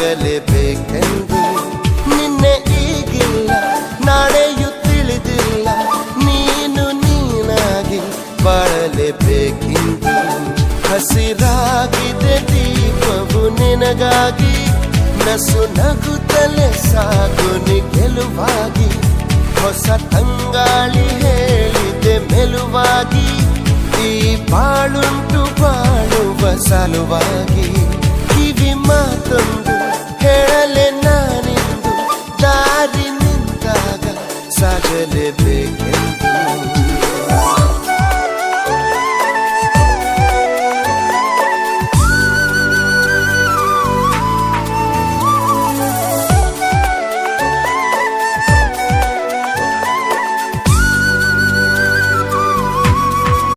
ಸಾಗಲೇಬೇಕೆಂದು. ನಿನ್ನೆ ಈಗಿಲ್ಲ, ನಾಳೆಯೂ ತಿಳಿದಿಲ್ಲ, ನೀನು ನೀನಾಗಿ ಬಾಳಲೇಬೇಕೆಂದು. ಹಸಿರಾಗಿದೆ ದೀಪವು ನಿನಗಾಗಿ, ನಸು ನಗುತ್ತಲೇ ಸಾಗು ನಿ ಗೆಲುವಾಗಿ. ಹೊಸ ತಂಗಾಳಿ ಹೇಳಿದೆ ಮೆಲುವಾಗಿ, ಈ ಬಾಳುಂಟು ಬಾಳುವ ಸಲುವಾಗಿ. ಕಿವಿ ಮಾತೊಂದು ಹೇಳಲೆ ನಾನಿಂದು, ದಾರಿ ನಿಂತಾಗ ಸಾಗಲೇಬೇಕು.